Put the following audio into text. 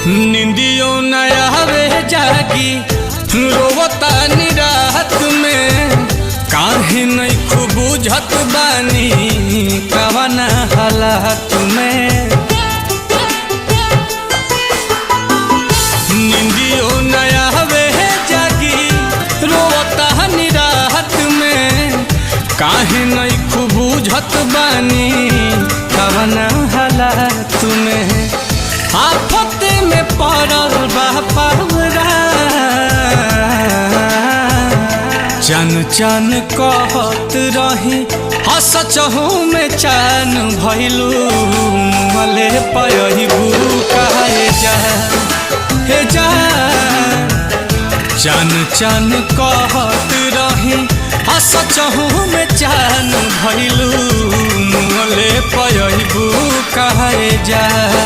निंदियों नया वे जागी रोवता निराहत में काहे नहीं खूब बुझत बानी कवना हालात में। निंदियों नया वे जागी रोवता निराहत में काहे नहीं खूब बुझत बानी कवना हालात में। आफत में पड़ल बा पावरा चन चन कहत रही हसचहू में चैन भइलू मले पयबू कहे जा हे जा। चन चन कहत रही हसचहू में चैन भइलू मले पयबू कहे जा।